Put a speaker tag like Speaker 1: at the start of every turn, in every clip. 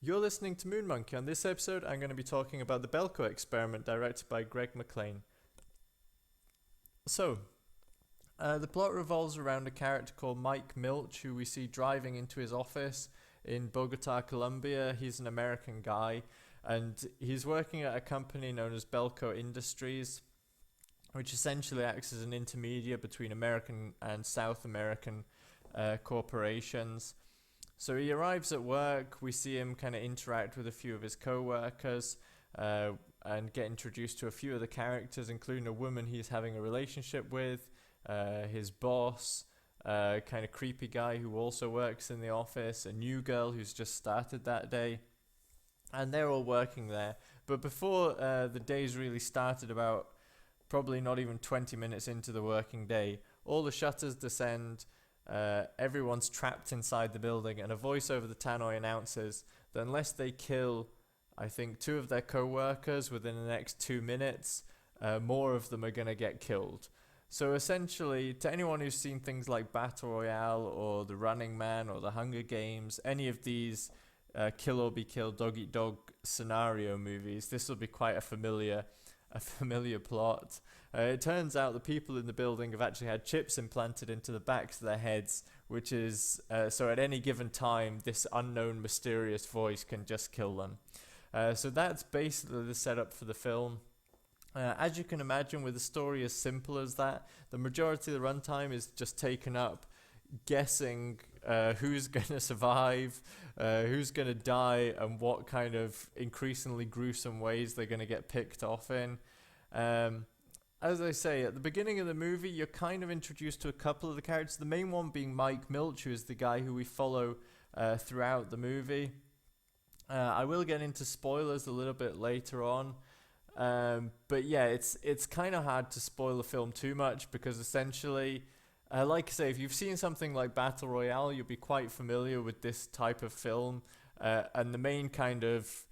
Speaker 1: You're listening to Moon Monkey. On this episode, I'm going to be talking about the Belko Experiment, directed by Greg McLean. So, the plot revolves around a character called Mike Milch, who we see driving into his office in Bogota, Colombia. He's an American guy, and he's working at a company known as Belko Industries, which essentially acts as an intermediary between American and South American corporations. So he arrives at work, we see him kind of interact with a few of his co-workers and get introduced to a few of the characters, including a woman he's having a relationship with, his boss, kind of creepy guy who also works in the office, a new girl who's just started that day, and they're all working there. But before the day's really started, about probably not even 20 minutes into the working day, all the shutters descend. Everyone's trapped inside the building, and a voice over the tannoy announces that unless they kill, I think, 2 of their co-workers within the next 2 minutes, more of them are going to get killed. So essentially, to anyone who's seen things like Battle Royale or The Running Man or The Hunger Games, any of these kill or be killed, dog eat dog scenario movies, this will be quite a familiar plot. It turns out the people in the building have actually had chips implanted into the backs of their heads, which is so at any given time this unknown mysterious voice can just kill them. So that's basically the setup for the film. As you can imagine, with a story as simple as that, the majority of the runtime is just taken up guessing who's going to survive, who's going to die, and what kind of increasingly gruesome ways they're going to get picked off in. As I say, at the beginning of the movie, you're kind of introduced to a couple of the characters, the main one being Mike Milch, who is the guy who we follow throughout the movie. I will get into spoilers a little bit later on. But yeah, it's kind of hard to spoil the film too much because essentially, like I say, if you've seen something like Battle Royale, you'll be quite familiar with this type of film. And the main kind of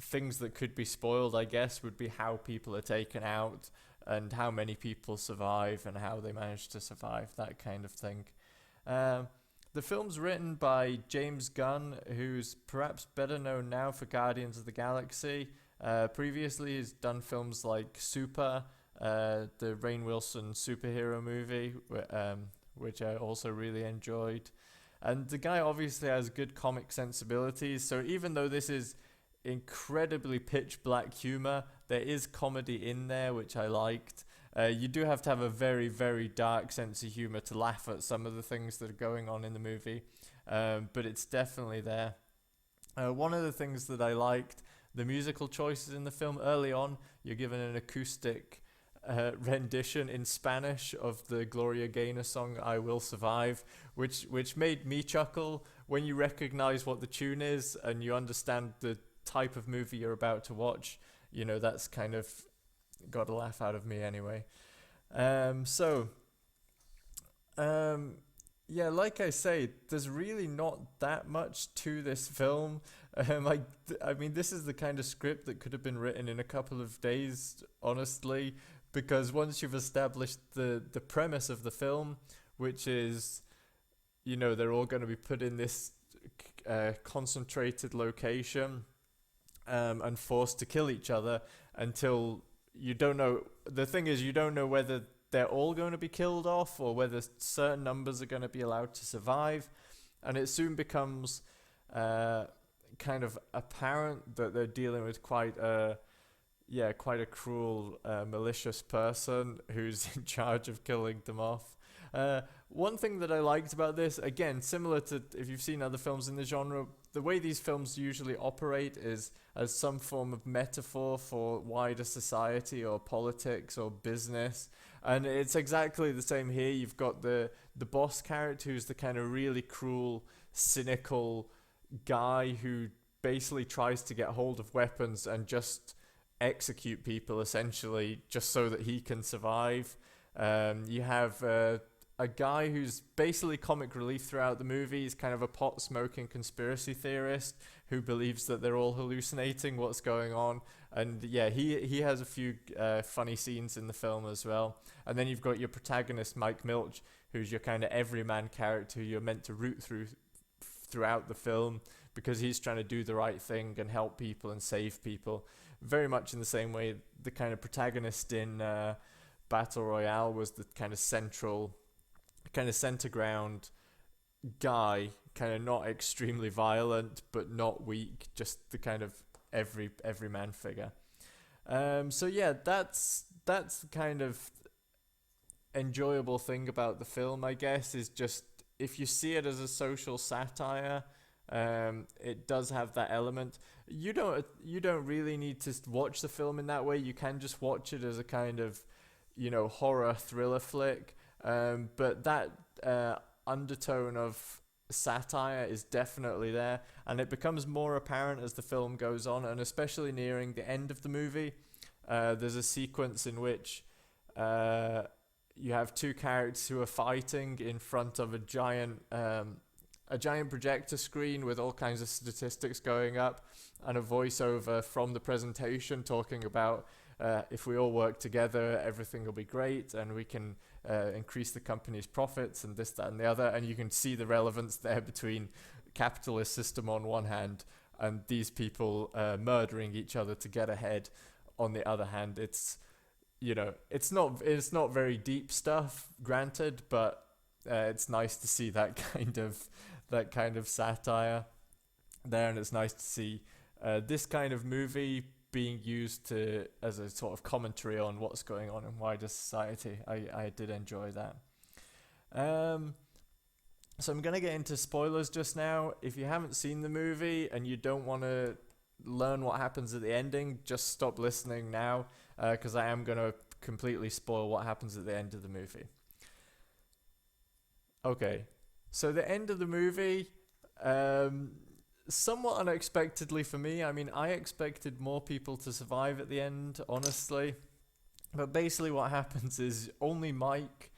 Speaker 1: things that could be spoiled, I guess, would be how people are taken out and how many people survive and how they manage to survive, that kind of thing. The film's written by James Gunn, who's perhaps better known now for Guardians of the Galaxy. Previously, he's done films like Super, the Rainn Wilson superhero movie, which I also really enjoyed. And the guy obviously has good comic sensibilities, so even though this is incredibly pitch black humor, there is comedy in there, which I liked. You do have to have a very, very dark sense of humor to laugh at some of the things that are going on in the movie, but it's definitely there. One of the things that I liked, the musical choices in the film. Early on, you're given an acoustic rendition in Spanish of the Gloria Gaynor song "I Will Survive," which made me chuckle when you recognize what the tune is and you understand the type of movie you're about to watch. You know, that's kind of got a laugh out of me anyway. Yeah, like I say, there's really not that much to this film. I mean, this is the kind of script that could have been written in a couple of days, honestly, because once you've established the premise of the film, which is, you know, they're all going to be put in this concentrated location and forced to kill each other until you don't know. The thing is, you don't know whether they're all going to be killed off or whether certain numbers are going to be allowed to survive. And it soon becomes kind of apparent that they're dealing with quite a cruel, malicious person who's in charge of killing them off. One thing that I liked about this, again, similar to if you've seen other films in the genre, the way these films usually operate is as some form of metaphor for wider society or politics or business. And it's exactly the same here. You've got the boss character who's the kind of really cruel, cynical guy who basically tries to get hold of weapons and just execute people, essentially, just so that he can survive. You have a guy who's basically comic relief throughout the movie. He's kind of a pot-smoking conspiracy theorist who believes that they're all hallucinating what's going on. And yeah, he has a few funny scenes in the film as well. And then you've got your protagonist, Mike Milch, who's your kind of everyman character who you're meant to root throughout the film because he's trying to do the right thing and help people and save people. Very much in the same way the kind of protagonist in Battle Royale was the kind of center ground guy, kind of not extremely violent but not weak, just the kind of everyman figure. So yeah, that's the kind of enjoyable thing about the film, I guess, is just if you see it as a social satire, it does have that element. You don't really need to watch the film in that way. You can just watch it as a kind of, horror thriller flick. But that undertone of satire is definitely there, and it becomes more apparent as the film goes on, and especially nearing the end of the movie. There's a sequence in which you have two characters who are fighting in front of a giant projector screen with all kinds of statistics going up, and a voiceover from the presentation talking about if we all work together, everything will be great, and we can increase the company's profits and this, that, and the other. And you can see the relevance there between capitalist system on one hand and these people murdering each other to get ahead on the other hand. It's not very deep stuff, granted, but it's nice to see that kind of satire there, and it's nice to see this kind of movie being used as a sort of commentary on what's going on in wider society. I did enjoy that. So I'm gonna get into spoilers just now. If you haven't seen the movie and you don't want to learn what happens at the ending, just stop listening now, because I am gonna completely spoil what happens at the end of the movie. Okay, so the end of the movie, somewhat unexpectedly for me. I mean, I expected more people to survive at the end, honestly. But basically what happens is only Mike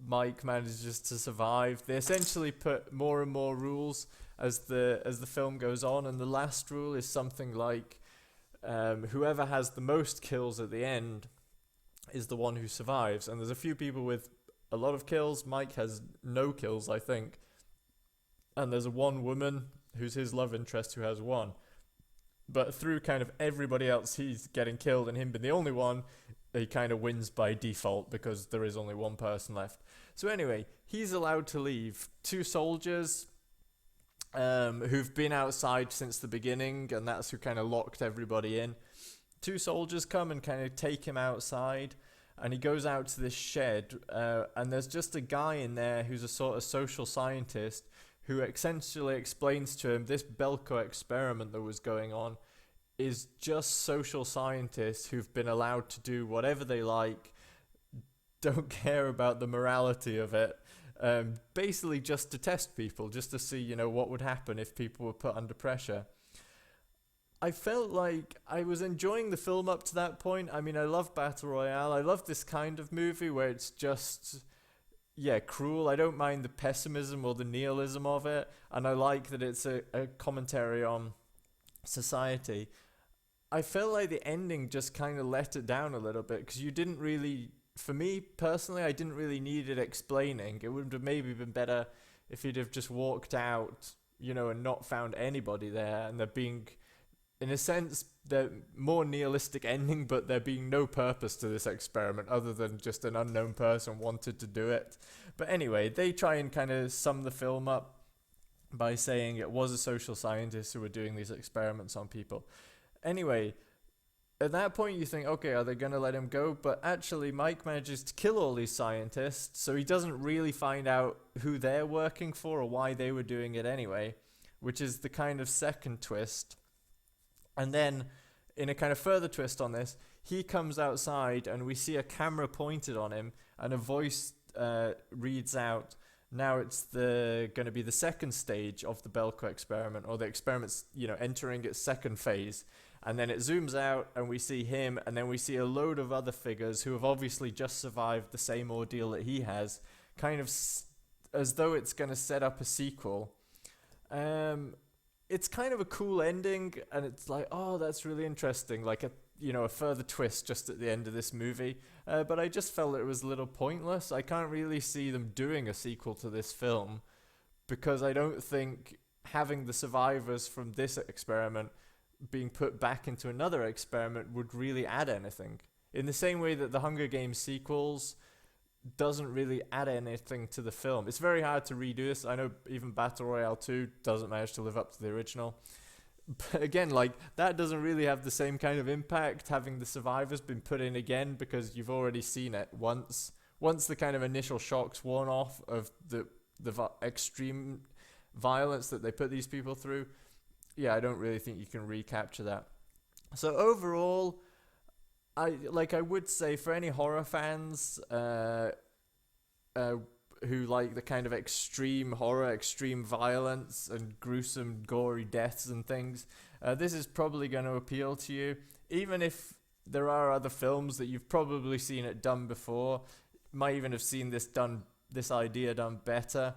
Speaker 1: manages to survive. They essentially put more and more rules as the film goes on, and the last rule is something like whoever has the most kills at the end is the one who survives. And there's a few people with a lot of kills. Mike has no kills, I think. And there's one woman who's his love interest who has one. But through kind of everybody else, he's getting killed, and him being the only one, he kind of wins by default because there is only one person left. So anyway, he's allowed to leave. Two soldiers who've been outside since the beginning, and that's who kind of locked everybody in. Two soldiers come and kind of take him outside, and he goes out to this shed, and there's just a guy in there who's a sort of social scientist who essentially explains to him this Belko experiment that was going on is just social scientists who've been allowed to do whatever they like, don't care about the morality of it, basically just to test people, just to see, what would happen if people were put under pressure. I felt like I was enjoying the film up to that point. I mean, I love Battle Royale. I love this kind of movie where it's just, cruel. I don't mind the pessimism or the nihilism of it, and I like that it's a commentary on society. I felt like the ending just kind of let it down a little bit, because you didn't really, for me personally, I didn't really need it explaining. It would have maybe been better if he'd have just walked out, and not found anybody there, and there being, in a sense, the more nihilistic ending, but there being no purpose to this experiment other than just an unknown person wanted to do it. But anyway, they try and kind of sum the film up by saying it was a social scientist who were doing these experiments on people. Anyway, at that point you think, okay, are they going to let him go? But actually Mike manages to kill all these scientists, so he doesn't really find out who they're working for or why they were doing it anyway, which is the kind of second twist. And then, in a kind of further twist on this, he comes outside and we see a camera pointed on him, and a voice reads out, now it's going to be the second stage of the Belko experiment, or the experiment's entering its second phase. And then it zooms out and we see him, and then we see a load of other figures who have obviously just survived the same ordeal that he has, kind of as though it's going to set up a sequel. It's kind of a cool ending, and it's like, oh, that's really interesting, like a further twist just at the end of this movie. But I just felt it was a little pointless. I can't really see them doing a sequel to this film, because I don't think having the survivors from this experiment being put back into another experiment would really add anything. In the same way that the Hunger Games sequels doesn't really add anything to the film. It's very hard to redo this. I know even Battle Royale 2 doesn't manage to live up to the original. But again, like, that doesn't really have the same kind of impact having the survivors been put in again, because you've already seen it once. Once the kind of initial shock's worn off of the extreme violence that they put these people through, yeah, I don't really think you can recapture that. So overall, I would say for any horror fans who like the kind of extreme horror, extreme violence, and gruesome, gory deaths and things, this is probably going to appeal to you. Even if there are other films that you've probably seen it done before, might even have seen this idea done better.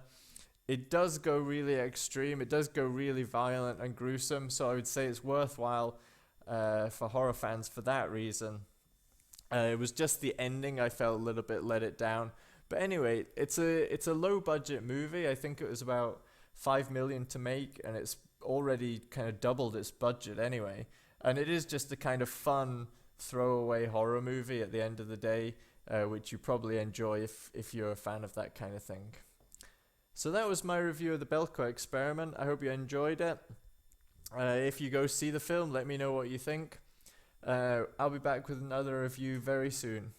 Speaker 1: It does go really extreme. It does go really violent and gruesome. So I would say it's worthwhile for horror fans for that reason. It was just the ending I felt a little bit let it down. But anyway, it's a low budget movie. I think it was about $5 million to make, and it's already kind of doubled its budget anyway. And it is just a kind of fun throwaway horror movie at the end of the day, which you probably enjoy if you're a fan of that kind of thing. So that was my review of the Belko Experiment. I hope you enjoyed it. If you go see the film, let me know what you think. I'll be back with another review very soon.